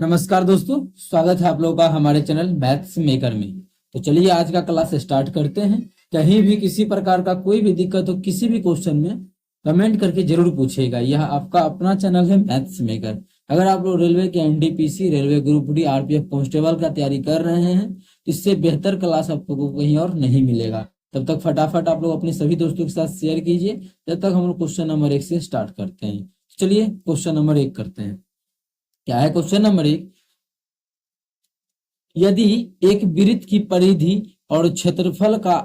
नमस्कार दोस्तों, स्वागत है आप लोगों का हमारे चैनल मैथ्स मेकर में। तो चलिए आज का क्लास स्टार्ट करते हैं। कहीं भी किसी प्रकार का कोई भी दिक्कत हो किसी भी क्वेश्चन में कमेंट करके जरूर पूछेगा। यह आपका अपना चैनल है मैथ्स मेकर। अगर आप लोग रेलवे के NTPC, railway group D, RPF constable का तैयारी कर रहे हैं, इससे बेहतर क्लास आपको कहीं और नहीं मिलेगा। तब तक फटाफट आप लोग अपने सभी दोस्तों के साथ शेयर कीजिए। जब तक हम लोग क्वेश्चन नंबर 1 से स्टार्ट करते हैं। चलिए क्वेश्चन नंबर 1 करते हैं। क्या है क्वेश्चन नंबर 1? यदि एक वृत्त की परिधि और क्षेत्रफल का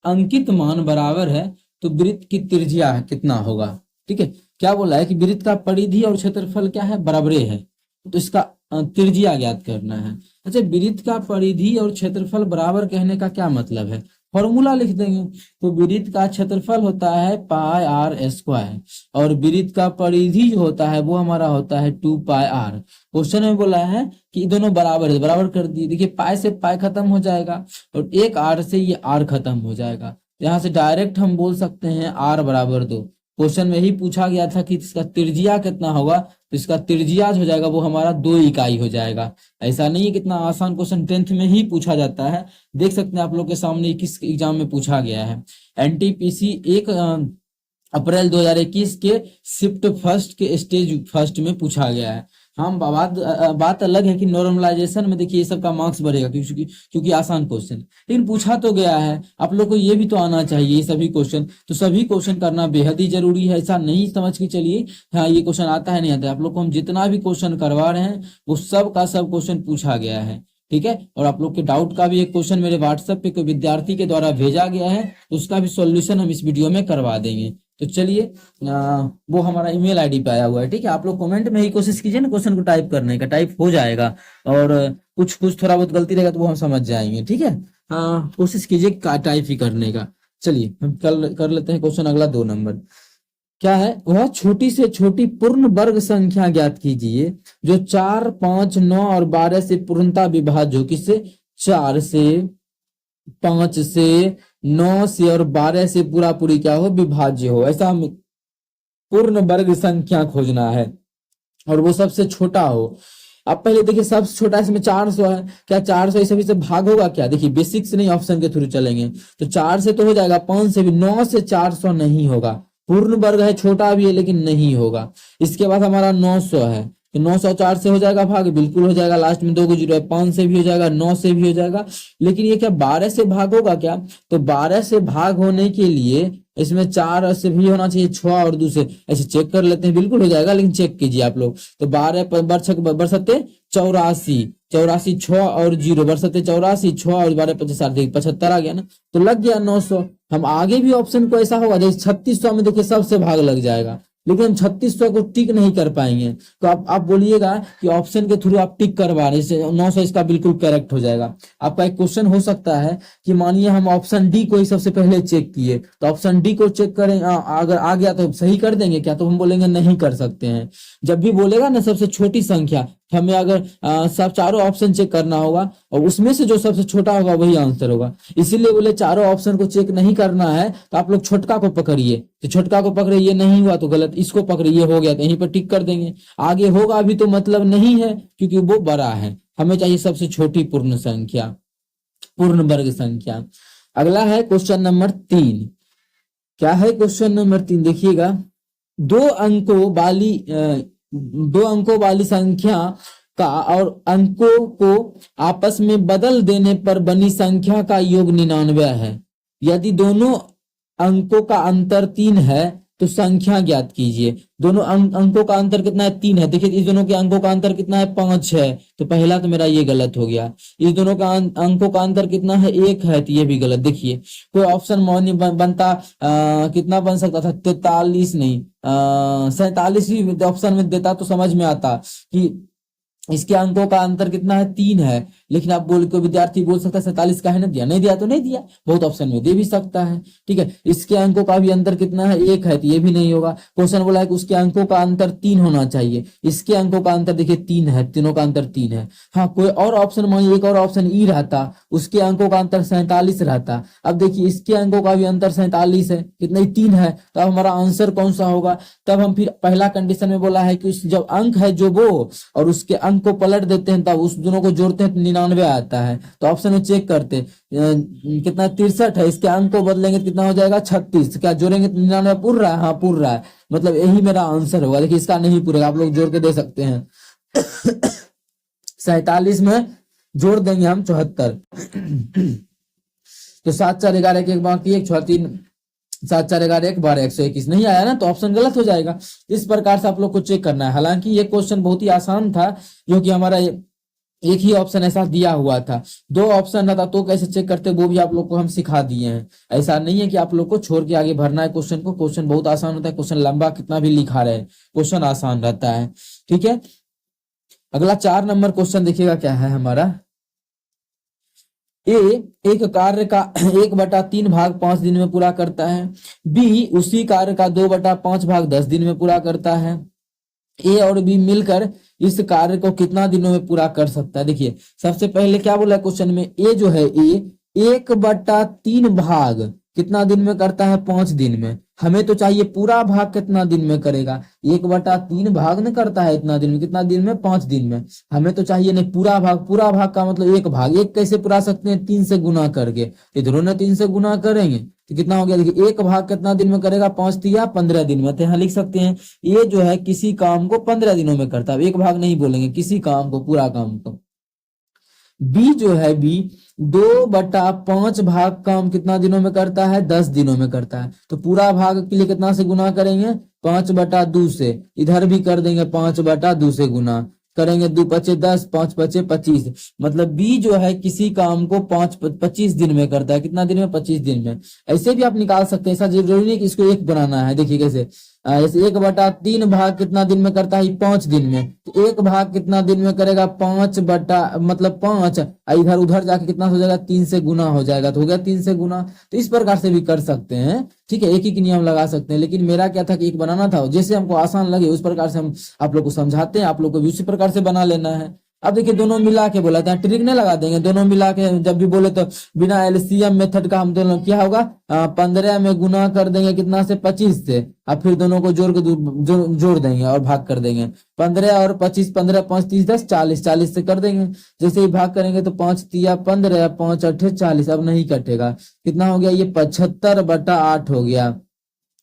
अंकित मान बराबर है तो वृत्त की त्रिज्या कितना होगा? ठीक है, क्या बोला है कि वृत्त का परिधि और क्षेत्रफल क्या है? बराबरे है, तो इसका त्रिज्या ज्ञात करना है। अच्छा, वृत्त का परिधि और क्षेत्रफल बराबर कहने का क्या मतलब है? फॉर्मूला लिख देंगे। तो वृत्त का क्षेत्रफल होता है पाई आर स्क्वायर और वृत्त का परिधि जो होता है वो हमारा होता है 2 पाई आर। क्वेश्चन में बोला है कि दोनों बराबर है, बराबर कर दिए। देखिए पाई से पाई खत्म हो जाएगा और एक आर से ये आर खत्म हो जाएगा। यहाँ से डायरेक्ट हम बोल सकते हैं आर बराबर 2। क्वेश्चन में ही पूछा गया था कि इसका त्रिज्या कितना होगा, तो इसका त्रिज्या हो जाएगा वो हमारा 2 इकाई हो जाएगा। ऐसा नहीं है, कितना आसान क्वेश्चन 10th में ही पूछा जाता है। देख सकते हैं आप लोग के सामने किस एग्जाम में पूछा गया है। एनटीपीसी 1 अप्रैल 2021 के शिफ्ट फर्स्ट के स्टेज फर्स्ट में पूछा गया है। हम बात अलग है कि नॉर्मलाइजेशन में देखिए ये सब का मार्क्स बढ़ेगा क्योंकि आसान क्वेश्चन, लेकिन पूछा तो गया है। आप लोग को ये भी तो आना चाहिए ये सभी क्वेश्चन। तो सभी क्वेश्चन करना बेहद ही जरूरी है। ऐसा नहीं समझ के चलिए हाँ ये क्वेश्चन आता है नहीं आता है। आप लोग को हम जितना भी क्वेश्चन करवा रहे हैं वो सब का सब क्वेश्चन पूछा गया है। ठीक है, और आप लोग के डाउट का भी एक क्वेश्चन मेरे व्हाट्सएप पे कोई विद्यार्थी के द्वारा भेजा गया है, तो उसका भी सॉल्यूशन हम इस वीडियो में करवा देंगे। तो चलिए वो हमारा ईमेल आईडी पे आया हुआ है। ठीक है, आप लोग कमेंट में ही कोशिश कीजिए ना क्वेश्चन को टाइप करने का, टाइप हो जाएगा। और कुछ थोड़ा बहुत गलती रहेगा तो वो हम समझ जाएंगे। ठीक है, कोशिश कीजिए टाइप ही करने का। चलिए हम कर लेते हैं क्वेश्चन अगला 2 नंबर। क्या है वह? छोटी से छोटी पूर्ण वर्ग संख्या ज्ञात कीजिए जो 4, 5, 9 और 12 से पूर्णता विभाज्य हो। किससे? 4 से, 5 से, 9 से और 12 से पूरा पूरी क्या हो? विभाज्य हो। ऐसा हम पूर्ण वर्ग संख्या खोजना है और वो सबसे छोटा हो। अब पहले देखिए सबसे छोटा इसमें 400 है। क्या 400 इस सभी से भाग होगा क्या? देखिए बेसिक से नहीं, ऑप्शन के थ्रू चलेंगे। तो 4 से तो हो जाएगा, 5 से भी, 9 से 400 नहीं होगा। पूर्ण वर्ग है, छोटा भी है लेकिन नहीं होगा। इसके बाद हमारा 900 है, तो 900 4 से हो जाएगा भाग, बिल्कुल हो जाएगा। लास्ट में 2 को 0 है। 5 से भी हो जाएगा, 9 से भी हो जाएगा। लेकिन ये क्या 12 से भाग होगा क्या? तो 12 से भाग होने के लिए इसमें 4 से भी होना चाहिए, 6 और 2 से। ऐसे चेक कर लेते हैं, बिल्कुल हो जाएगा, लेकिन चेक कीजिए आप लोग। तो 12 बरसते 84, 84 6 और 0 बरसते 84, 6 और 12 50, देखिए 75 आ गया ना, तो लग गया 900। हम आगे भी ऑप्शन को ऐसा होगा जैसे 3600 में देखिए सबसे भाग लग जाएगा, लेकिन हम 3600 को टिक नहीं कर पाएंगे। तो आप बोलिएगा कि ऑप्शन के थ्रू आप टिक करवा रहे हैं, 900 इसका बिल्कुल करेक्ट हो जाएगा। आपका एक क्वेश्चन हो सकता है कि मानिए हम ऑप्शन डी को ही सबसे पहले चेक किए, तो ऑप्शन डी को चेक करें, अगर आ गया तो सही कर देंगे क्या? तो हम बोलेंगे नहीं कर सकते हैं। जब भी बोलेगा ना सबसे छोटी संख्या, हमें अगर सब चारों ऑप्शन चेक करना होगा और उसमें से जो सबसे छोटा होगा वही आंसर होगा। इसीलिए बोले चारों ऑप्शन को चेक नहीं करना है तो आप लोग छोटका को पकड़िए। तो छोटका को पकड़े, ये नहीं हुआ तो गलत, इसको पकड़े, ये हो गया तो यहीं पर टिक कर देंगे। आगे होगा अभी तो मतलब नहीं है क्योंकि वो बड़ा है। हमें चाहिए सबसे छोटी पूर्ण संख्या, पूर्ण वर्ग संख्या। अगला है क्वेश्चन नंबर 3। क्या है क्वेश्चन नंबर 3? देखिएगा, 2 अंकों वाली संख्या का और अंकों को आपस में बदल देने पर बनी संख्या का योग 99 है। यदि दोनों अंकों का अंतर 3 है तो संख्या ज्ञात कीजिए। दोनों अंकों का अंतर कितना है? 3 है। देखिए इस दोनों के अंकों का अंतर कितना है? 5 है, तो पहला तो मेरा ये गलत हो गया। इस दोनों का अंकों का अंतर कितना है? 1 है, तो ये भी गलत। देखिए कोई ऑप्शन बनता कितना बन सकता था? 43 नहीं, 47 भी ऑप्शन में देता तो समझ में आता कि इसके अंकों का अंतर कितना है? 3 है। लेकिन आप कोई विद्यार्थी बोल सकता है 47 का है ना, दिया नहीं दिया तो नहीं दिया, बहुत ऑप्शन में दे भी सकता है। ठीक है, इसके अंकों का भी अंतर कितना है? 1 है, तो ये भी नहीं होगा। क्वेश्चन बोला है कि उसके अंकों का अंतर 3 होना चाहिए, इसके अंकों का अंतर देखिए 3 है, तीनों का अंतर 3 है। हाँ कोई और ऑप्शन मानिए, एक और ऑप्शन ई रहता, उसके अंकों का अंतर 47 रहता। अब देखिए इसके अंकों का भी अंतर 47 है, कितना? 3 है। तो अब हमारा आंसर कौन सा होगा? तब हम फिर पहला कंडीशन में बोला है कि जब अंक है जो वो और उसके अंक अंक को पलट देते हैं तब उस दोनों को जोड़ते हैं तो 99 आता है। तो ऑप्शन में चेक करते कितना 63 है, इसके अंक को बदलेंगे तो कितना हो जाएगा 36। क्या जोड़ेंगे तो 99 पूर रहा है? हाँ पूर रहा है, मतलब यही मेरा आंसर होगा। देखिए इसका नहीं पूरेगा, आप लोग जोड़ के दे सकते हैं। 47 में जोड़ देंगे हम 74। तो 7 4 11 1 बाकी 1 6 3 7 4 11 1 12 121 नहीं आया ना, तो ऑप्शन गलत हो जाएगा। इस प्रकार से आप लोग को चेक करना है। हालांकि ये क्वेश्चन बहुत ही आसान था, क्योंकि हमारा एक ही ऑप्शन ऐसा दिया हुआ था। 2 ऑप्शन रहता तो कैसे चेक करते वो भी आप लोग को हम सिखा दिए हैं। ऐसा नहीं है कि आप लोग को छोड़ के आगे भरना है क्वेश्चन को। क्वेश्चन बहुत आसान होता है, क्वेश्चन लंबा कितना भी लिखा रहे क्वेश्चन आसान रहता है। ठीक है, अगला 4 नंबर क्वेश्चन देखिएगा क्या है हमारा। ए एक कार्य का 1/3 भाग 5 दिन में पूरा करता है। बी उसी कार्य का 2/5 भाग 10 दिन में पूरा करता है। ए और बी मिलकर इस कार्य को कितना दिनों में पूरा कर सकता है? देखिए सबसे पहले क्या बोला क्वेश्चन में, ए जो है ए 1/3 भाग कितना दिन में करता है? 5 दिन में। हमें तो चाहिए पूरा भाग कितना दिन में करेगा। 1/3 भाग न करता है इतना दिन में, कितना दिन में? 5 दिन में। हमें तो चाहिए नहीं पूरा भाग। पूरा भाग का मतलब एक भाग। एक कैसे पूरा सकते हैं? 3 से गुना करके। इधरों ने 3 से गुना करेंगे तो कितना हो गया? देखिए एक भाग कितना दिन में करेगा? 5 या 15 दिन में। तो यहाँ लिख सकते हैं ये जो है किसी काम को 15 दिनों में करता है। एक भाग नहीं बोलेंगे, किसी काम को, पूरा काम को। बी जो है बी 2/5 भाग काम कितना दिनों में करता है? 10 दिनों में करता है। तो पूरा भाग के लिए कितना से गुना करेंगे? 5/2 से। इधर भी कर देंगे 5/2 से गुना करेंगे। 2 5 10, 5 5 25। मतलब बी जो है किसी काम को 25 दिन में करता है। कितना दिन में? 25 दिन में। ऐसे भी आप निकाल सकते हैं, ऐसा जरूरी नहीं कि इसको एक बनाना है। देखिए कैसे, ऐसे 1/3 भाग कितना दिन में करता है? 5 दिन में। तो एक भाग कितना दिन में करेगा? 5 मतलब 5, इधर उधर जाके कितना हो जाएगा? 3 से गुना हो जाएगा। तो हो गया 3 से गुना। तो इस प्रकार से भी कर सकते हैं। ठीक है, एक ही नियम लगा सकते हैं, लेकिन मेरा क्या था कि एक बनाना था, जैसे हमको आसान लगे उस प्रकार से हम आप लोग को समझाते हैं। आप लोग को भी उसी प्रकार से बना लेना है। अब देखिए दोनों मिला के बोला था, ट्रिक नहीं लगा देंगे। दोनों मिला के जब भी बोले तो बिना एलसीएम मेथड का हम दोनों क्या होगा? 15 में गुना कर देंगे कितना से? 25 से। अब फिर दोनों को जोड़ के जोड़ देंगे और भाग कर देंगे। 15 और 25, 15 5 30 10 40, 40 से कर देंगे। जैसे ही भाग करेंगे तो 5 तिया 15, 5 8 40। अब नहीं कटेगा। कितना हो गया? ये 75/8 हो गया।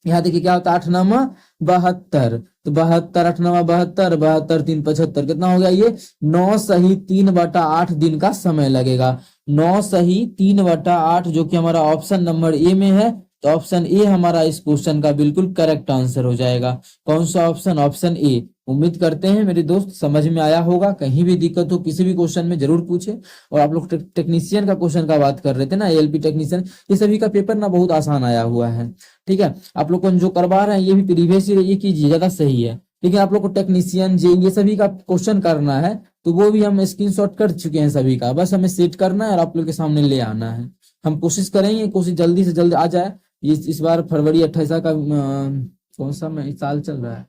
यहाँ देखिए क्या होता है? 8 9 72। तो 72 8 9 72, 72 3 75। कितना हो गया? ये 9 सही 3/8 दिन का समय लगेगा। 9 सही 3/8 जो कि हमारा ऑप्शन नंबर ए में है। तो ऑप्शन ए हमारा इस क्वेश्चन का बिल्कुल करेक्ट आंसर हो जाएगा। कौन सा ऑप्शन? Option A. उम्मीद करते हैं मेरे दोस्त समझ में आया होगा। कहीं भी दिक्कत हो किसी भी क्वेश्चन में जरूर पूछे। और आप लोग टेक्नीशियन का क्वेश्चन का बात कर रहे थे ना, एएलपी टेक्नीशियन, ये सभी का पेपर ना बहुत आसान आया हुआ है। ठीक है, आप लोग को जो करवा रहे हैं ये भी प्रीवियस ये कीजिए, ज्यादा सही है। लेकिन आप लोग को टेक्नीशियन जे ये सभी का क्वेश्चन करना है तो वो भी हम स्क्रीनशॉट कर चुके हैं सभी का। बस हमें सेट करना है और आप लोग के सामने ले आना है। हम कोशिश करेंगे, कोशिश जल्दी से जल्दी आ जाए। इस बार फरवरी 28 का कौन सा साल चल रहा है?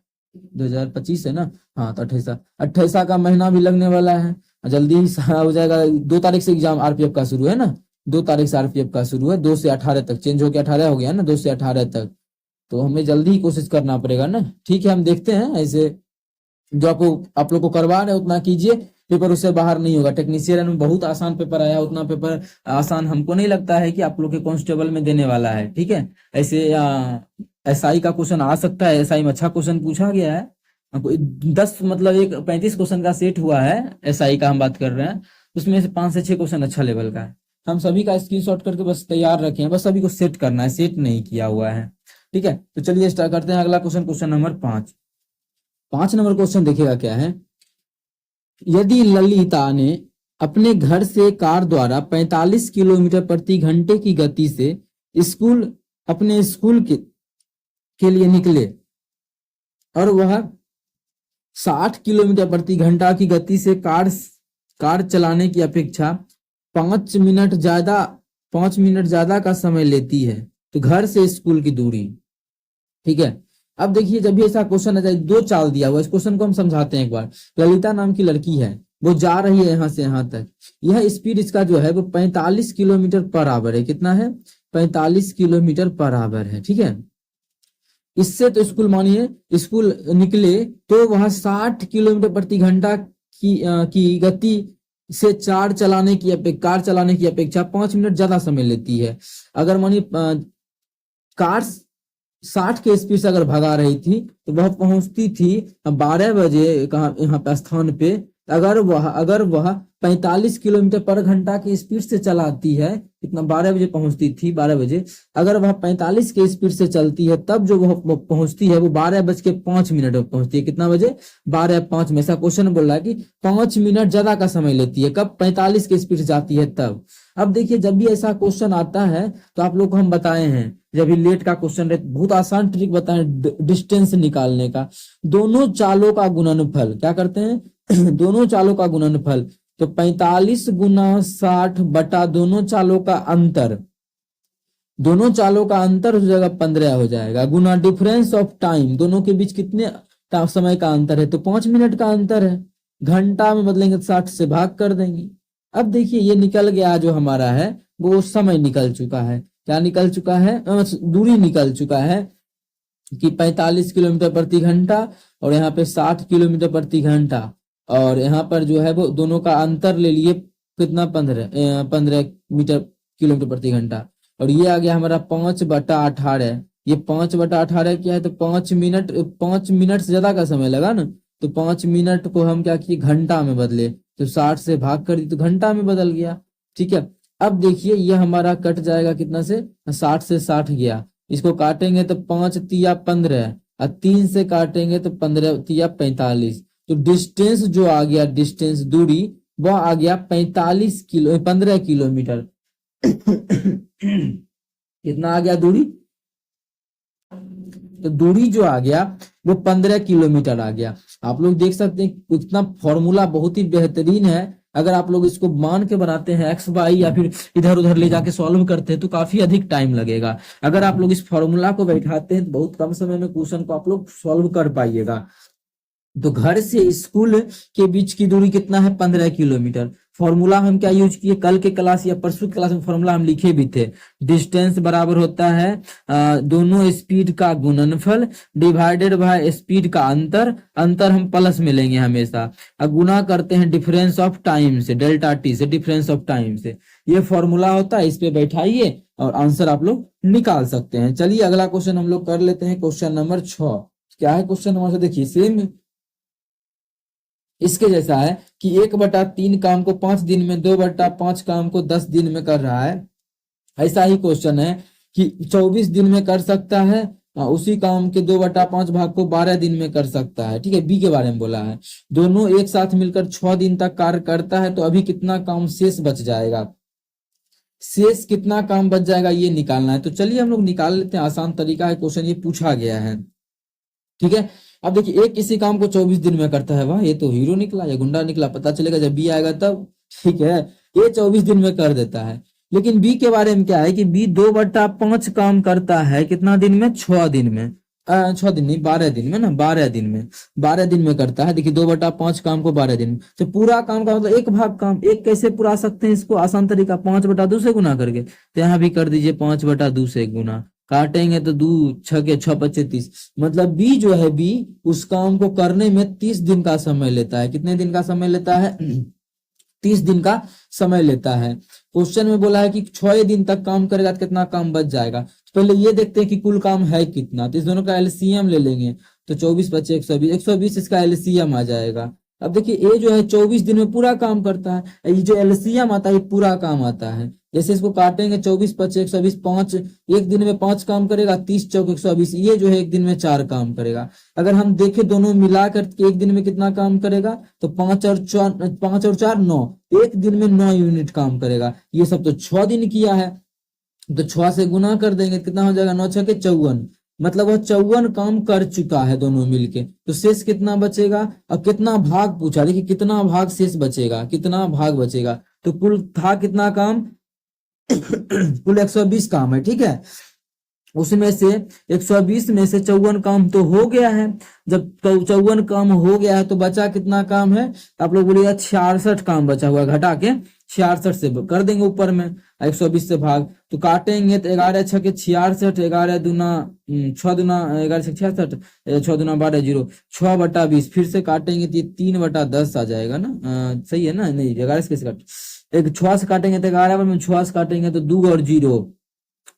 2025 है ना? हाँ, तो 28 का महीना भी लगने वाला है। जल्दी ही हो जाएगा। 2 तारीख से एग्जाम आरपीएफ का शुरू है ना? 2 तारीख से आरपीएफ का शुरू है। 2 से 18 तक चेंज होकर 18 हो गया ना, 2 से 18 तक। तो हमें जल्दी ही कोशिश करना पड़ेगा ना। ठीक है, हम देखते हैं। ऐसे जो आप लोग को करवा रहे हैं उतना कीजिए, पेपर उससे बाहर नहीं होगा। टेक्नीशियन में बहुत आसान पेपर आया, उतना पेपर आसान हमको नहीं लगता है कि आप लोग के कांस्टेबल में देने वाला है। ठीक है, ऐसे एसआई का क्वेश्चन आ सकता है। एसआई में अच्छा क्वेश्चन पूछा गया है। हमको 10 मतलब एक 35 क्वेश्चन का सेट हुआ है एसआई का हम बात कर रहे हैं। उसमें से 5 से 6 क्वेश्चन अच्छा लेवल का है। हम सभी का स्क्रीनशॉट करके बस तैयार रखे हैं, बस सभी को सेट करना है, सेट नहीं किया हुआ है। ठीक है, तो चलिए स्टार्ट करते हैं अगला question, question number 5। 5 number question देखिएगा क्या है। यदि ललिता ने अपने घर से कार द्वारा 45 किलोमीटर प्रति घंटे की गति से अपने स्कूल के लिए निकले और वह 60 किलोमीटर प्रति घंटा की गति से कार चलाने की अपेक्षा 5 मिनट ज्यादा का समय लेती है, तो घर से स्कूल की दूरी। ठीक है, अब देखिए जब भी ऐसा क्वेश्चन आ जाए, 2 चाल दिया हुआ। इस क्वेश्चन को हम समझाते हैं एक बार। ललिता नाम की लड़की है, वो जा रही है यहां से यहां तक। यह स्पीड इसका जो है वो 45 किलोमीटर पर आवर है। कितना है? 45 किलोमीटर पर आवर है। ठीक है, इससे तो स्कूल मानिए स्कूल निकले तो वहां 60 किलोमीटर प्रति घंटा की गति से कार चलाने की अपेक्षा 5 मिनट ज्यादा समय लेती है। अगर मानिए कार 60 के स्पीड से अगर भगा रही थी तो वह पहुंचती थी 12 बजे कहाँ यहाँ पे स्थान पे। अगर वह 45 किलोमीटर पर घंटा की स्पीड से चलाती है, कितना 12 बजे पहुंचती थी 12 बजे, अगर वह 45 के स्पीड से चलती है तब जो वह पहुंचती है वो 12:05 में पहुंचती है। कितना बजे? 12:05 में। ऐसा क्वेश्चन बोल रहा है कि 5 मिनट ज्यादा का समय लेती है। कब? 45 के स्पीड से जाती है तब। अब देखिए जब भी ऐसा क्वेश्चन आता है तो आप लोग को हम बताए हैं, जब भी लेट का क्वेश्चन रहे बहुत आसान ट्रिक बताएं डिस्टेंस निकालने का। दोनों चालों का गुणनफल क्या करते हैं? दोनों चालों का गुणनफल, तो 45 गुना 60 बटा दोनों चालों का अंतर, दोनों चालों का अंतर हो जाएगा 15 हो जाएगा, गुना डिफरेंस ऑफ टाइम, दोनों के बीच कितने समय का अंतर है? तो 5 मिनट का अंतर है। घंटा में बदलेंगे तो 60 से भाग कर देंगे। अब देखिए ये निकल गया जो हमारा है वो समय निकल चुका है। क्या निकल चुका है? दूरी निकल चुका है कि 45 किलोमीटर प्रति घंटा और यहाँ पे 60 किलोमीटर प्रति घंटा, और यहाँ पर जो है वो दोनों का अंतर ले लिए कितना? 15 मीटर किलोमीटर प्रति घंटा, और ये आ गया हमारा 5/18। ये 5/18 क्या है? तो 5 मिनट से ज्यादा का समय लगा ना, तो 5 मिनट को हम क्या किए? घंटा में बदले, तो 60 से भाग कर दी तो घंटा में बदल गया। ठीक है, अब देखिए ये हमारा कट जाएगा कितना से? 60 से 60 गया, इसको काटेंगे तो 5 तिया 15, और 3 से काटेंगे तो 15 तिया 45। तो डिस्टेंस जो आ गया, डिस्टेंस दूरी, वह आ गया 15 किलोमीटर। कितना आ गया दूरी? तो दूरी जो आ गया वो 15 किलोमीटर आ गया। आप लोग देख सकते हैं इतना फॉर्मूला बहुत ही बेहतरीन है। अगर आप लोग इसको मान के बनाते हैं एक्स वाई या फिर इधर उधर ले जाके सॉल्व करते हैं तो काफी अधिक टाइम लगेगा। अगर आप लोग इस फॉर्मूला को बैठाते हैं तो बहुत कम समय में क्वेश्चन को आप लोग सॉल्व कर पाइएगा। तो घर से स्कूल के बीच की दूरी कितना है? 15 किलोमीटर। फॉर्मूला हम क्या यूज किए? कल के क्लास या परसों क्लास में फॉर्मूला हम लिखे भी थे। डिस्टेंस बराबर होता है दोनों स्पीड का गुणनफल डिवाइडेड बाय स्पीड का अंतर, अंतर हम प्लस में लेंगे हमेशा, और गुना करते हैं डिफरेंस ऑफ टाइम से, डेल्टा टी से, डिफरेंस ऑफ टाइम से। ये फॉर्मूला होता है, इस पे बैठाइए और आंसर आप लोग निकाल सकते हैं। चलिए अगला क्वेश्चन हम लोग कर लेते हैं, क्वेश्चन नंबर 6। क्या है क्वेश्चन नंबर 6? देखिए सेम इसके जैसा है कि 1/3 काम को 5 दिन में, 2/5 काम को 10 दिन में कर रहा है। ऐसा ही क्वेश्चन है कि 24 दिन में कर सकता है, उसी काम के 2/5 भाग को 12 दिन में कर सकता है। ठीक है, बी के बारे में बोला है। दोनों एक साथ मिलकर 6 दिन तक कार्य करता है, तो अभी कितना काम शेष बच जाएगा? शेष कितना काम बच जाएगा ये निकालना है। तो चलिए हम लोग निकाल लेते हैं, आसान तरीका है, क्वेश्चन ये पूछा गया है। ठीक है, अब देखिए एक किसी काम को 24 दिन में करता है, वाह ये तो हीरो निकला या गुंडा निकला, पता चलेगा जब बी आएगा तब। ठीक है, ये 24 दिन में कर देता है। लेकिन बी के बारे में क्या है कि बी 2/5 काम करता है, कितना दिन में? 6 दिन में। 6 दिन नहीं, 12 दिन में ना, 12 दिन में, 12 दिन में करता है। देखिए 2/5 काम को 12 दिन में, तो पूरा काम का मतलब 1 भाग काम। एक कैसे पूरा सकते हैं इसको? आसान तरीका, 5/2 से गुना करके। तो यहाँ भी कर दीजिए 5/2 से गुना, काटेंगे तो 2 6 6 25 30, मतलब बी जो है, बी उस काम को करने में 30 दिन का समय लेता है। कितने दिन का समय लेता है? 30 दिन का समय लेता है। क्वेश्चन में बोला है कि 6 दिन तक काम करेगा तो कितना काम बच जाएगा। तो पहले ये देखते हैं कि कुल काम है कितना, तो इस दोनों का एलसीएम ले लेंगे, तो 24 × 5 120, 120 इसका एलसीएम आ जाएगा। अब देखिए ए जो है 24 दिन में पूरा काम करता है, ये जो एलसीएम आता है ये पूरा काम आता है। जैसे इसको काटेंगे 24 × 5 120, 5 एक दिन में 5 काम करेगा, 30 × 4 120, ये जो है एक दिन में 4 काम करेगा। अगर हम देखें दोनों मिलाकर एक दिन में कितना काम करेगा, तो 5 और 4 9, एक दिन में 9 यूनिट काम करेगा। ये सब तो 6 दिन किया है, तो 6 से गुना कर देंगे, कितना हो जाएगा? 9 6 54, मतलब वह 54 काम कर चुका है दोनों मिलके। तो शेष कितना बचेगा? अब कितना भाग पूछा, देखिए कितना भाग शेष बचेगा, कितना भाग बचेगा। तो कुल था कितना काम? कुल 120 काम है। ठीक है, उसमें से 120 में से 54 काम तो हो गया है। जब 54 काम हो गया है तो बचा कितना काम है? आप लोग बोलिएगा 66 काम बचा हुआ, घटा के 66 से कर देंगे ऊपर में 120 से भाग, तो काटेंगे तो 11 छके 66, 11 दूना 6 दूना 11 छके 66, 6 दूना 12 जीरो, 6/20 फिर से काटेंगे तो ये 3/10 आ जाएगा ना। सही है ना, नहीं 11 से कैसे काट, एक 6 से काटेंगे तो 11 में 6 से काटेंगे तो 2 और 0,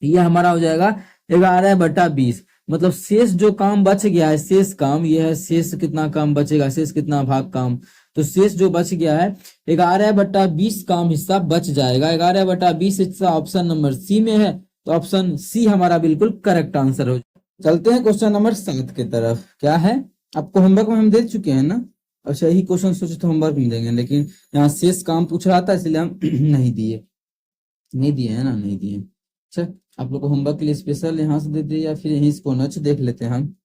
ये हमारा हो जाएगा 11/20। मतलब शेष जो काम बच गया है, शेष काम ये है, शेष कितना काम बचेगा, शेष कितना भाग काम, तो शेष जो बच गया है 11/20 काम हिस्सा बच जाएगा। 11/20 हिस्सा ऑप्शन नंबर सी में है, तो ऑप्शन सी हमारा बिल्कुल करेक्ट आंसर हो। चलते हैं क्वेश्चन नंबर 7 की तरफ। क्या है, आपको होमवर्क में हम दे चुके हैं ना, अच्छा यही क्वेश्चन सोचे तो होमवर्क में देंगे, लेकिन यहाँ शेष काम पूछ रहा था इसलिए हम नहीं दिए है ना, नहीं दिए। अच्छा, आप लोग को होमवर्क के लिए स्पेशल यहाँ से दे दिए या फिर यहीं से कोनच देख लेते हैं हम।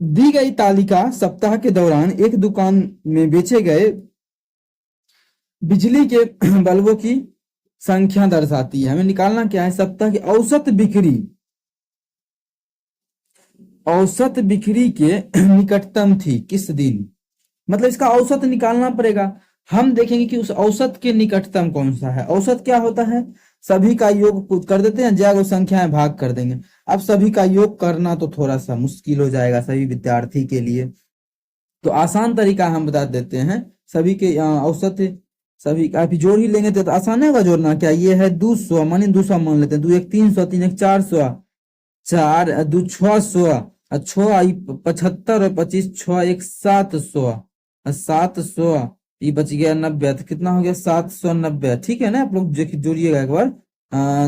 दी गई तालिका सप्ताह के दौरान एक दुकान में बेचे गए बिजली के बल्बों की संख्या दर्शाती है। हमें निकालना क्या है, सप्ताह की औसत बिक्री के निकटतम थी किस दिन, मतलब इसका औसत निकालना पड़ेगा। हम देखेंगे कि उस औसत के निकटतम कौन सा है। औसत क्या होता है, सभी का योग कर देते हैं, ज्यादा संख्याएं भाग कर देंगे। अब सभी का योग करना तो थोड़ा सा मुश्किल हो जाएगा सभी विद्यार्थी के लिए, तो आसान तरीका हम बता देते हैं। सभी के औसत सभी का भी जोड़ ही लेंगे तो आसान होगा जोड़ना। क्या ये है 200, मानिए 200 मान लेते हैं, 2 1 300, 3 1 400, 4 2 600, 6 75 और 25, 6 1 700, 700, ये बच गया 90, तो कितना हो गया 790। ठीक है ना, आप लोग जोड़िएगा एक बार।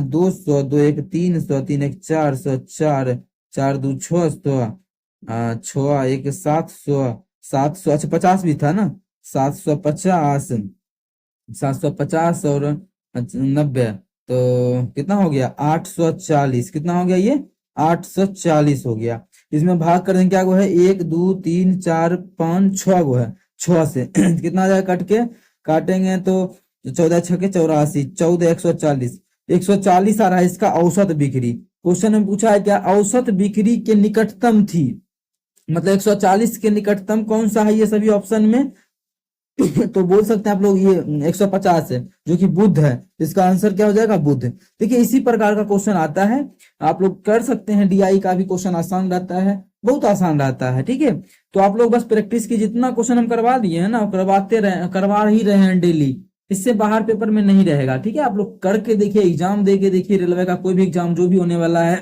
200, 2 1 300, 3 1 400, 4 4 2 600, 6 1 700, 700, अच्छा 50 भी था ना, 750, 750 और 90, तो कितना हो गया 840। कितना हो गया ये 840 हो गया। इसमें भाग कर देंगे क्या वो है 1 2 3 4 5 6 वो है, 6 से कितना आ जाएगा, कट के काटेंगे तो 14 छके 84, 14 140, 140 आ रहा है इसका औसत बिक्री। क्वेश्चन में पूछा है क्या औसत बिक्री के निकटतम थी, मतलब 140 के निकटतम कौन सा है ये सभी ऑप्शन में तो बोल सकते हैं आप लोग ये 150 है जो कि बुध है, इसका आंसर क्या हो जाएगा बुध। देखिए इसी प्रकार का क्वेश्चन आता है, आप लोग कर सकते हैं। डीआई का भी क्वेश्चन आसान रहता है, बहुत आसान रहता है। ठीक है, तो आप लोग बस प्रैक्टिस की, जितना क्वेश्चन हम करवा दिए है ना, करवा ही रहे हैं डेली, इससे बाहर पेपर में नहीं रहेगा। ठीक है, आप लोग करके देखिए, एग्जाम दे के देखिए, रेलवे का कोई भी एग्जाम जो भी होने वाला है,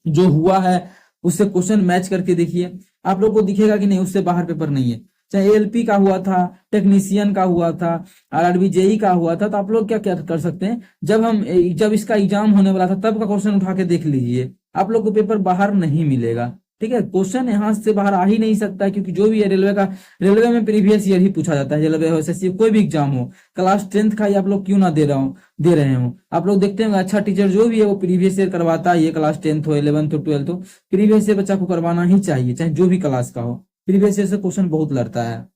जो हुआ है उससे क्वेश्चन मैच करके देखिए, आप लोग को दिखेगा कि नहीं उससे बाहर पेपर नहीं है। चाहे एलपी का हुआ था, टेक्नीशियन का हुआ था, आरआरबी जेई का हुआ था, तो आप लोग क्या क्या कर सकते हैं, जब इसका एग्जाम होने वाला था तब का क्वेश्चन उठा के देख लीजिए, आप लोग को पेपर बाहर नहीं मिलेगा। ठीक है, क्वेश्चन यहाँ से बाहर आ ही नहीं सकता है, क्योंकि जो भी है रेलवे में प्रीवियस ईयर ही पूछा जाता है। रेलवे हो, एसएससी, कोई भी एग्जाम हो, क्लास 10th का ही आप लोग क्यों ना दे रहे हो। आप लोग देखते हैं अच्छा टीचर जो भी है वो प्रीवियस ईयर करवाता है, ये क्लास 10th हो, 11th हो, 12th हो, प्रीवियस ईयर बच्चा को करवाना ही चाहिए, चाहे जो भी क्लास का हो। प्रीवियस ईयर से क्वेश्चन बहुत लड़ता है।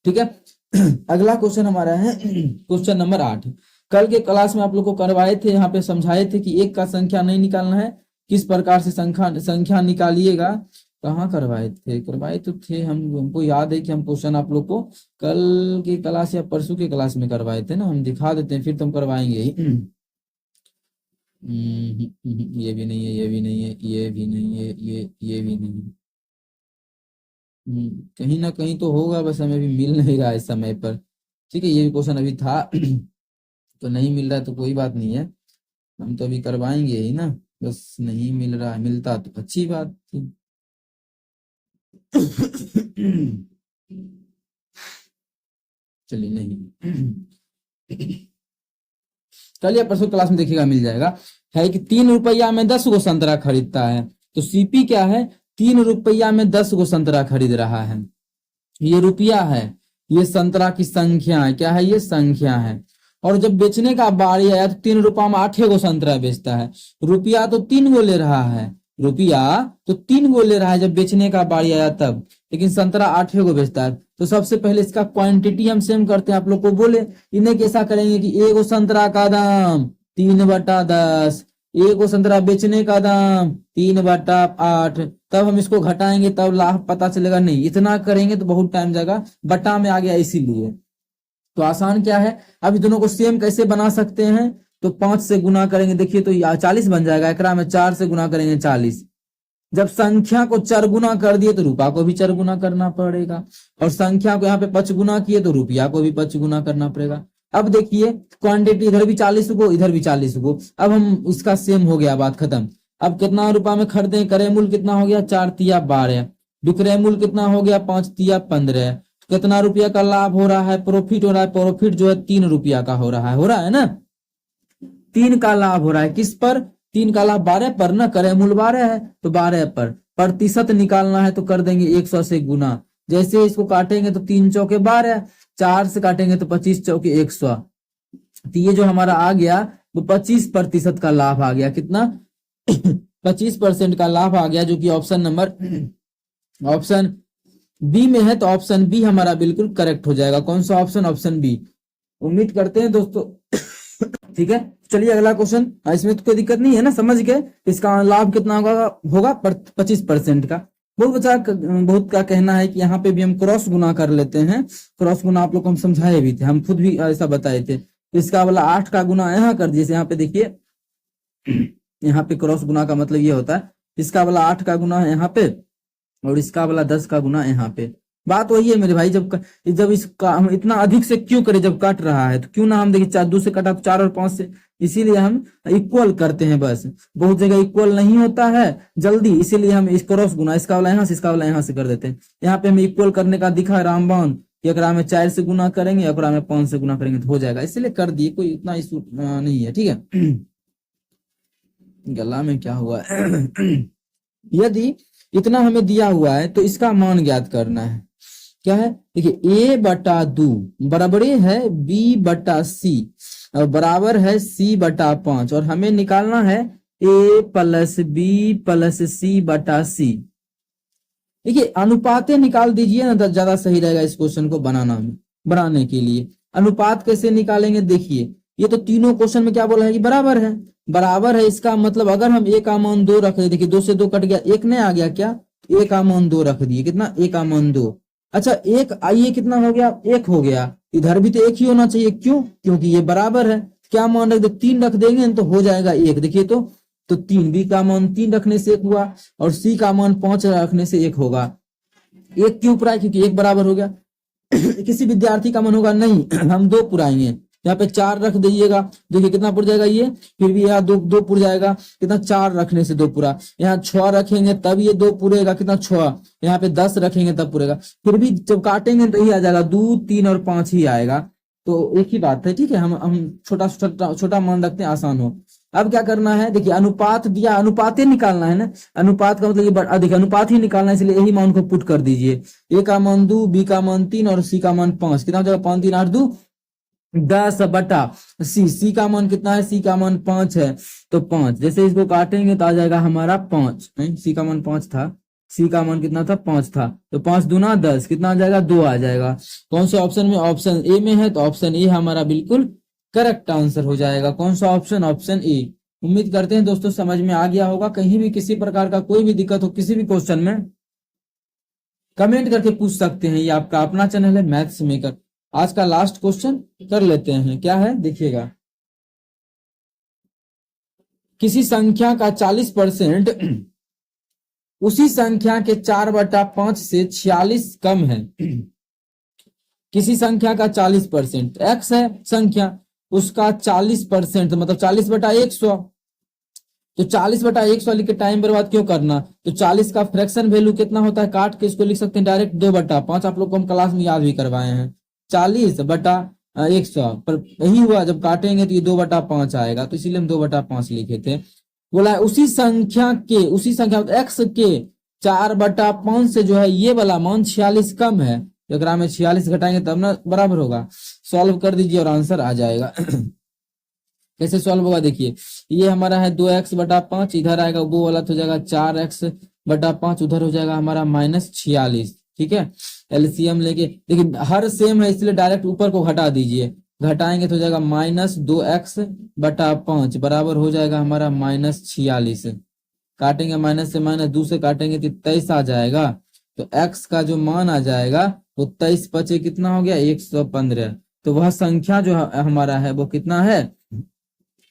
ठीक है, अगला क्वेश्चन हमारा है क्वेश्चन नंबर 8। कल के क्लास में आप लोग को करवाए थे, यहाँ पे समझाए थे कि एक का संख्या नहीं निकालना है, किस प्रकार से संख्या निकालिएगा। कहाँ करवाए तो थे हमको याद है कि हम क्वेश्चन आप लोग को कल के क्लास या परसों के क्लास में करवाए थे ना, हम दिखा देते हैं फिर तुम करवाएंगे। ये भी नहीं है, ये भी नहीं है, ये भी नहीं है, ये भी नहीं है। कहीं ना कहीं तो होगा, बस हमें भी मिल नहीं रहा है इस समय पर। ठीक है, ये क्वेश्चन अभी था तो नहीं मिल रहा है तो कोई बात नहीं है, हम तो अभी करवाएंगे ही ना, बस नहीं मिल रहा है, मिलता तो अच्छी बात थी। चलिए नहीं कल या परसों क्लास में देखिएगा मिल जाएगा। है कि 3 रुपया में 10 गो संतरा खरीदता है, तो सीपी क्या है 3 रुपया में 10 गो संतरा खरीद रहा है, ये रुपया है, ये संतरा की संख्या है, क्या है ये संख्या है। और जब बेचने का बारी आया तो 3 रुपया में 8 गो संतरा बेचता है, रुपया तो 3 गो ले रहा है, रुपया तो 3 गो ले रहा है जब बेचने का बारी आया तब, लेकिन संतरा 8 गो बेचता है। तो सबसे पहले इसका क्वांटिटी हम सेम करते हैं, आप लोग को बोले इन्हें कैसा करेंगे कि एगो संतरा का दाम 3/10, एगो संतरा बेचने का दाम 3/8, तब हम इसको घटाएंगे तब लाभ पता चलेगा। नहीं, इतना करेंगे तो बहुत टाइम जाएगा, बटा में आ गया इसीलिए। तो आसान क्या है, अब इन दोनों को सेम कैसे बना सकते हैं, तो 5 से गुना करेंगे, देखिए तो 40 बन जाएगा, एकरा में 4 से गुना करेंगे 40। जब संख्या को चरगुना कर दिए तो रूपा को भी चरगुना करना पड़ेगा, और संख्या को यहाँ पे पचगुना किए तो रुपया को भी पचगुना करना पड़ेगा। अब देखिए क्वांटिटी इधर भी 40 को, इधर भी 40 को, अब हम इसका सेम हो गया, बात खत्म। अब कितना रुपया में खरीदे, क्रय मूल्य कितना हो गया 4 तिया 12, विक्रय मूल्य कितना हो गया 5 तिया 15, कितना रुपया का लाभ हो रहा है, प्रॉफिट हो रहा है, प्रॉफिट जो है 3 रुपया का हो रहा है ना, 3 का लाभ हो रहा है, किस पर, 3 का लाभ 12 पर ना, क्रय मूल्य 12 है तो 12 पर, प्रतिशत निकालना है तो कर देंगे 100 से गुना, जैसे इसको काटेंगे तो 3 चौके 12, 4 से काटेंगे तो 25 चौके 100, तो ये जो हमारा आ गया वो 25% का लाभ आ गया, कितना 25% का लाभ आ गया, जो कि ऑप्शन बी में है, तो ऑप्शन बी हमारा बिल्कुल करेक्ट हो जाएगा। कौन सा ऑप्शन, ऑप्शन बी। उम्मीद करते हैं दोस्तों ठीक है, चलिए अगला क्वेश्चन, इसमें तो कोई दिक्कत नहीं है ना, समझ गए, इसका लाभ कितना होगा 25% का। बहुत का कहना है कि यहाँ पे भी हम क्रॉस गुना कर लेते हैं, क्रॉस गुना आप लोग को हम समझाए भी थे, हम खुद भी ऐसा बताए थे। इसका वाला 8 का गुना यहाँ कर दिए, यहाँ पे देखिए यहाँ पे क्रॉस गुना का मतलब ये होता है, इसका वाला 8 का गुना है यहाँ पे, और इसका वाला 10 का गुना यहाँ पे। बात वही है मेरे भाई, जब इसका हम इतना अधिक से क्यों करें, जब काट रहा है तो क्यों ना हम देखिए 2 से कटा तो 4 और 5 से, इसीलिए हम इक्वल करते हैं बस। बहुत जगह इक्वल नहीं होता है जल्दी, इसीलिए हम इस क्रॉस गुना, इसका वाला यहाँ से इसका वाला यहाँ से कर देते हैं। यहाँ पे हमें इक्वल करने का दिखा रामबान, एकरा में 4 से गुना करेंगे, एकरा में 5 से गुना करेंगे तो हो जाएगा, इसीलिए कर दिए, कोई इतना इशू नहीं है, ठीक है। गला में क्या हुआ यदि इतना हमें दिया हुआ है तो इसका मान ज्ञात करना है, क्या है, देखिए a/2 बराबरी है b/c और बराबर है c/5, और हमें निकालना है a + b + c/c। देखिए अनुपातें निकाल दीजिए ना तो ज्यादा सही रहेगा इस क्वेश्चन को बनाने के लिए। अनुपात कैसे निकालेंगे, देखिए ये तो तीनों क्वेश्चन में क्या बोला है कि बराबर है, बराबर है, इसका मतलब अगर हम a का मान 2 रख दे, देखिए 2 से 2 कट गया, 1 नहीं आ गया क्या, a का मान 2 रख दिए, कितना a का मान 2, अच्छा 1 आइए कितना हो गया 1 हो गया, इधर भी तो 1 ही होना चाहिए, क्यों, क्योंकि ये बराबर है, क्या मान रख दे 3 रख देंगे तो हो जाएगा 1, देखिए तो 3, b का मान 3 रखने से 1 हुआ, और c का मान 5 रखने से 1 होगा। 1 क्यों पुराए, क्योंकि 1 बराबर हो गया। किसी विद्यार्थी का मन होगा नहीं हम 2 पुराएंगे, यहाँ पे 4 रख दीजिएगा, देखिए कितना पुर जाएगा ये, फिर भी यहाँ 2 पुर जाएगा, कितना 4 रखने से 2 पूरा, यहाँ 6 रखेंगे तब ये 2 पुरेगा, कितना 6, यहाँ पे 10 रखेंगे तब पुरेगा, फिर भी जब काटेंगे तो ये आ जाएगा 2, 3 और 5 ही आएगा, तो एक ही बात है, ठीक है। हम छोटा मान रखते हैं, आसान हो। अब क्या करना है, देखिए अनुपात दिया, अनुपातें निकालना है ना, अनुपात का मतलब ये अधिक अनुपात ही निकालना है, इसलिए यही मान को पुट कर दीजिए, a का मान 2, b का मान 3 और c का मान 5, कितना हो जाएगा 5 3 8 2 10/c, c का मान कितना है, c का मान 5 है तो 5, जैसे इसको काटेंगे तो आ जाएगा हमारा 5, नहीं c का मान 5 था, c का मान कितना था 5 था, तो 5 दूना 10, कितना आ जाएगा 2 आ जाएगा। कौन से ऑप्शन में, ऑप्शन ए में है, तो ऑप्शन ए हमारा बिल्कुल करेक्ट आंसर हो जाएगा। कौन सा ऑप्शन, ऑप्शन ए। उम्मीद करते हैं दोस्तों समझ में आ गया होगा, कहीं भी किसी प्रकार का कोई भी दिक्कत हो किसी भी क्वेश्चन में कमेंट करके पूछ सकते हैं, ये आपका अपना चैनल है मैथ्स मेकर। आज का लास्ट क्वेश्चन कर लेते हैं, क्या है देखिएगा, किसी संख्या का 40% उसी संख्या के 4/5 से 46 कम है। किसी संख्या का 40%, x है संख्या, उसका 40% मतलब 40/100, तो 40/100 लिख के टाइम बर्बाद क्यों करना, तो 40 का फ्रैक्शन वैल्यू कितना होता है, काट के इसको लिख सकते हैं डायरेक्ट 2/5, आप लोग को हम क्लास में याद भी करवाए हैं, 40/100, पर यही हुआ जब काटेंगे तो ये 2/5 आएगा, तो इसीलिए हम 2/5 लिखे थे। बोला है उसी संख्या x के 4/5 से जो है ये वाला मान 46 कम है, अगर में 46 घटाएंगे तब ना बराबर होगा। सॉल्व कर दीजिए और आंसर आ जाएगा। कैसे सॉल्व होगा, देखिए ये हमारा है 2x/5, इधर आएगा वो वाला तो हो जाएगा 4x/5, उधर हो जाएगा हमारा -46, ठीक है। एलसीएम लेके देखिए हर सेम है इसलिए डायरेक्ट ऊपर को घटा दीजिए, घटाएंगे तो हो जाएगा -2x/5 बराबर हो जाएगा हमारा -46, काटेंगे माइनस से माइनस 2 से काटेंगे तो 23 आ जाएगा, तो x का जो मान आ जाएगा वो 23 × 5 कितना हो गया 115, तो वह संख्या जो हमारा है वो कितना है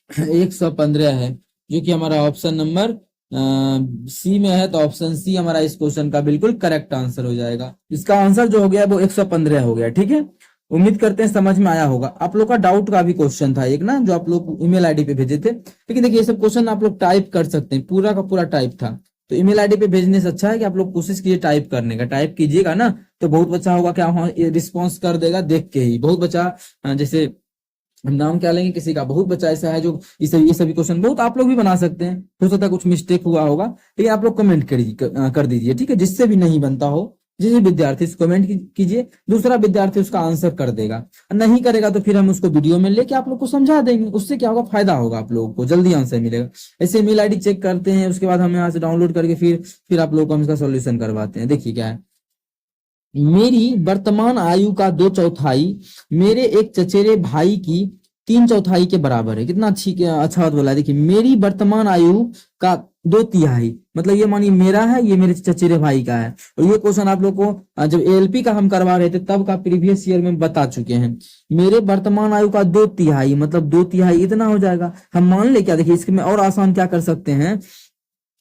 115 है, जो कि हमारा ऑप्शन नंबर सी में है। तो ऑप्शन सी हमारा इस क्वेश्चन का बिल्कुल करेक्ट आंसर हो जाएगा। इसका आंसर जो हो गया वो 115 हो गया। ठीक है, उम्मीद करते हैं समझ में आया होगा। आप लोग का डाउट का भी क्वेश्चन था एक ना, जो आप लोग ईमेल आईडी पे भेजे थे। लेकिन देखिए ये सब क्वेश्चन आप लोग टाइप कर सकते हैं, पूरा का पूरा टाइप था। तो ईमेल आईडी पे भेजने से अच्छा है कि आप लोग कोशिश कीजिए टाइप करने का। टाइप कीजिएगा ना तो बहुत बच्चा होगा क्या वहाँ रिस्पॉन्स कर देगा देख के ही। बहुत बच्चा जैसे हम नाम क्या लेंगे किसी का, बहुत बच्चा ऐसा है जो ये सभी क्वेश्चन बहुत आप लोग भी बना सकते हैं। हो सकता है कुछ मिस्टेक हुआ होगा, लेकिन आप लोग कमेंट कर दीजिए। ठीक है, जिससे भी नहीं बनता हो, जिस विद्यार्थी से कमेंट कीजिए, दूसरा विद्यार्थी उसका आंसर कर देगा। नहीं करेगा तो फिर हम उसको वीडियो में लेके आप लोग को समझा देंगे। उससे क्या होगा, फायदा होगा, आप लोगों को जल्दी आंसर मिलेगा। ऐसे मेल आईडी चेक करते हैं, उसके बाद हम यहाँ से डाउनलोड करके फिर आप लोग को हम इसका सोल्यूशन करवाते हैं। देखिए क्या है, मेरी वर्तमान आयु का 2/4 मेरे एक चचेरे भाई की 3/4 के बराबर है। कितना अच्छा बात बोला है। देखिए मेरी वर्तमान आयु का 2/3, मतलब ये मानिए मेरा है, ये मेरे चचेरे भाई का है। और ये क्वेश्चन आप लोग को जब एएलपी का हम करवा रहे थे तब का प्रीवियस ईयर में बता चुके हैं। मेरे वर्तमान आयु का 2/3 मतलब 2/3 इतना हो जाएगा। हम मान ले क्या, देखिए इसमें और आसान क्या कर सकते हैं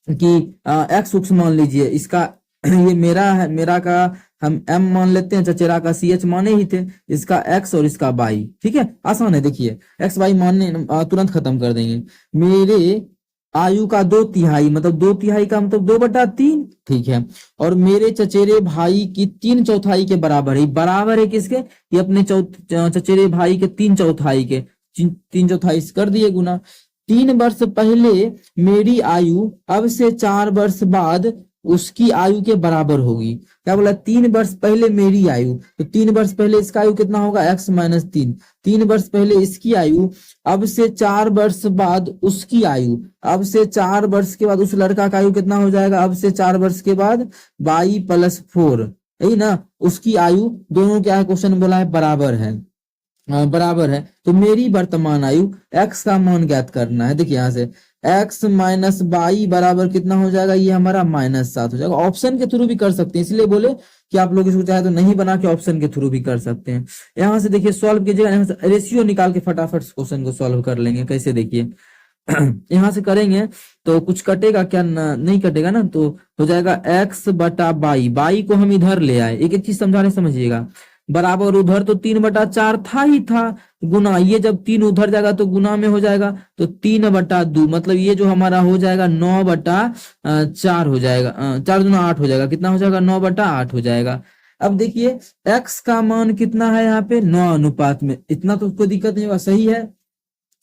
कि एक्स उक्स मान लीजिए इसका ये मेरा है, मेरा का हम m मान लेते हैं, चचेरा का ch माने ही थे, इसका x और इसका y। ठीक है, आसान है। देखिए x y मानने तुरंत खत्म कर देंगे। मेरे आयु का 2/3 मतलब 2/3 का मतलब 2/3। ठीक है, और मेरे चचेरे भाई की 3/4 के बराबर है। बराबर है किसके, ये अपने चचेरे भाई के 3/4 के। 3/4 कर दिए गुना। 3 वर्ष पहले मेरी आयु अब से 4 वर्ष बाद उसकी आयु के बराबर होगी। क्या बोला, 3 वर्ष पहले मेरी आयु, तो 3 वर्ष पहले इसका आयु कितना होगा x-3। 3 वर्ष पहले इसकी आयु, अब से 4 वर्ष बाद उसकी आयु, अब से 4 वर्ष के बाद उस लड़का का आयु कितना हो जाएगा, अब से 4 वर्ष के बाद y + 4, यही ना उसकी आयु। दोनों क्या है, क्वेश्चन बोला है बराबर है। बराबर है, तो मेरी वर्तमान आयु x का मान ज्ञात करना है। देखिए यहाँ से x - y बराबर कितना हो जाएगा, ये हमारा -7 हो जाएगा। ऑप्शन के थ्रू भी कर सकते हैं, इसलिए बोले कि आप लोग इसको चाहे तो नहीं बना के ऑप्शन के थ्रू भी कर सकते हैं। यहाँ से देखिए सॉल्व कीजिएगा, यहाँ से रेशियो निकाल के फटाफट क्वेश्चन को सॉल्व कर लेंगे। कैसे, देखिए यहाँ से करेंगे तो कुछ कटेगा क्या, नहीं कटेगा ना, तो हो जाएगा x/y। को हम इधर ले आए, एक एक चीज समझाने समझिएगा। बराबर उधर तो 3/4 था ही था, गुना ये जब 3 उधर जाएगा तो गुना में हो जाएगा, तो 3/2 मतलब ये जो हमारा हो जाएगा 9/4 हो जाएगा। 4 दूना 8 हो जाएगा। कितना हो जाएगा, 9/8 हो जाएगा। अब देखिए x का मान कितना है यहाँ पे 9 अनुपात में, इतना तो कोई दिक्कत नहीं होगा, सही है।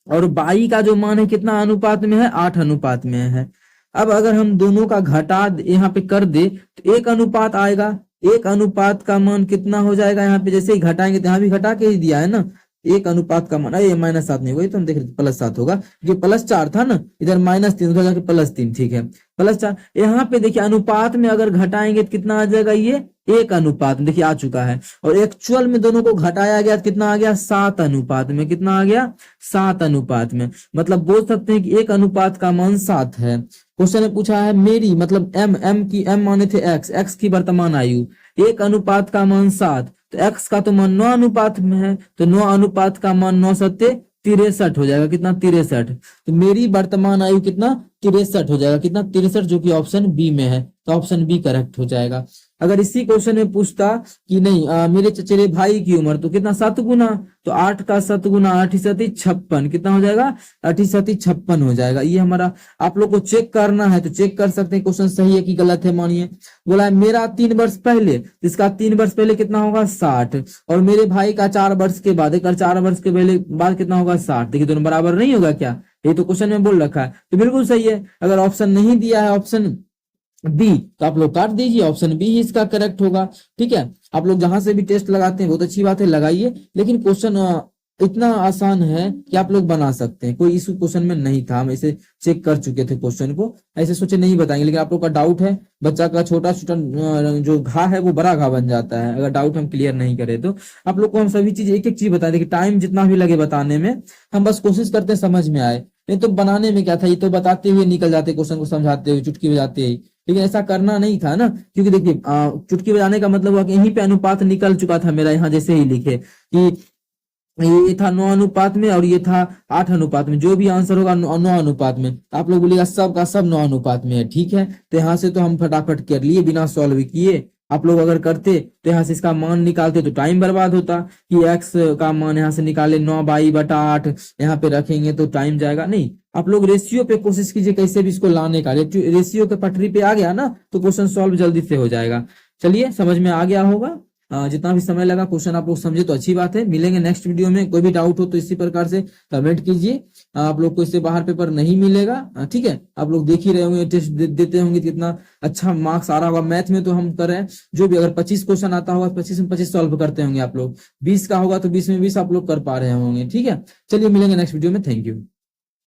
और y का जो मान है कितना अनुपात में है, 8 अनुपात में है। अब अगर हम दोनों का घटा यहाँ पे कर दे तो 1 अनुपात आएगा। 1 अनुपात का मान कितना हो जाएगा, यहाँ पे जैसे ही घटाएंगे तो यहाँ भी घटा के ही दिया है ना। 1 अनुपात का मान, ये -7 नहीं होगा, तो हम देख रहे +7 होगा, ये +4 था ना, इधर -3 उधर जाके +3। ठीक है, +4। यहाँ पे देखिए अनुपात में अगर घटाएंगे तो कितना आ जाएगा, ये 1 अनुपात में देखिए आ चुका है। और एक्चुअल में दोनों को घटाया गया तो कितना आ गया, 7 अनुपात में। कितना आ गया, 7 अनुपात में। मतलब बोल सकते हैं कि 1 अनुपात का मान 7 है। क्वेश्चन में पूछा है मेरी मतलब m माने थे x की वर्तमान आयु, 1 अनुपात का मान 7, तो x का तो मान 9 अनुपात में है, तो 9 अनुपात का मान 9 × 7 = 63 हो जाएगा। कितना, 63। तो मेरी वर्तमान आयु कितना, 63 हो जाएगा। कितना, 63, जो कि ऑप्शन बी में है, तो ऑप्शन बी करेक्ट हो जाएगा। अगर इसी क्वेश्चन में पूछता कि नहीं मेरे चचेरे भाई की उम्र, तो कितना, 7 गुना, तो 8 का 7 गुना 8 × 7 = 56। कितना हो जाएगा, 8 × 7 = 56 हो जाएगा। ये हमारा आप लोग को चेक करना है तो चेक कर सकते हैं क्वेश्चन सही है कि गलत है। मानिए बोला है मेरा 3 वर्ष पहले, इसका 3 वर्ष पहले कितना होगा, 60, और मेरे भाई का 4 वर्ष के बाद, एक 4 वर्ष के पहले बाद कितना होगा, 60। देखिए दोनों बराबर नहीं होगा क्या, ये तो क्वेश्चन में बोल रखा है, तो बिल्कुल सही है। अगर ऑप्शन नहीं दिया है ऑप्शन बी, तो आप लोग काट दीजिए, ऑप्शन बी ही इसका करेक्ट होगा। ठीक है, आप लोग जहां से भी टेस्ट लगाते हैं बहुत अच्छी बात है, लगाइए, लेकिन क्वेश्चन इतना आसान है कि आप लोग बना सकते हैं। कोई इशू क्वेश्चन में नहीं था, हम इसे चेक कर चुके थे क्वेश्चन को, ऐसे सोचे नहीं बताएंगे। लेकिन आप लोग का डाउट है, बच्चा का छोटा छोटा जो घा है वो बड़ा घा बन जाता है अगर डाउट हम क्लियर नहीं करें तो। आप लोग को हम सभी चीज एक एक चीज बता दें, टाइम जितना भी लगे बताने में, हम बस कोशिश करते हैं समझ में आए। नहीं तो बनाने में क्या था, ये तो बताते हुए निकल जाते, क्वेश्चन को समझाते हुए, चुटकी बजाते ही। लेकिन ऐसा करना नहीं था ना, क्योंकि देखिए चुटकी बजाने का मतलब हुआ कि यहीं पे अनुपात निकल चुका था मेरा, यहाँ जैसे ही लिखे कि ये था 9 अनुपात में और ये था 8 अनुपात में, जो भी आंसर होगा 9 अनुपात में। आप लोग बोलिएगा सब का सब 9 अनुपात में है, ठीक है। तो यहाँ से तो हम फटाफट कर लिए बिना सॉल्व किए। आप लोग अगर करते तो यहाँ से इसका मान निकालते तो टाइम बर्बाद होता कि एक्स का मान यहाँ से निकाले 9/8 यहाँ पे रखेंगे तो टाइम जाएगा नहीं। आप लोग रेशियो पे कोशिश कीजिए कैसे भी इसको लाने का, रेशियो के पटरी पे आ गया ना तो क्वेश्चन सॉल्व जल्दी से हो जाएगा। चलिए समझ में आ गया होगा। जितना भी समय लगा क्वेश्चन आप लोग समझे तो अच्छी बात है। मिलेंगे नेक्स्ट वीडियो में। कोई भी डाउट हो तो इसी प्रकार से कमेंट कीजिए। आप लोग को इससे बाहर पेपर नहीं मिलेगा, ठीक है। आप लोग देख ही रहे होंगे, टेस्ट देते होंगे, कितना अच्छा मार्क्स आ रहा होगा। मैथ में तो हम कर रहे हैं, जो भी अगर 25 क्वेश्चन आता होगा 25 में 25 सॉल्व करते होंगे आप लोग। 20 का होगा तो 20 में 20 आप लोग कर पा रहे होंगे, ठीक है। चलिए मिलेंगे नेक्स्ट वीडियो में। Thank you.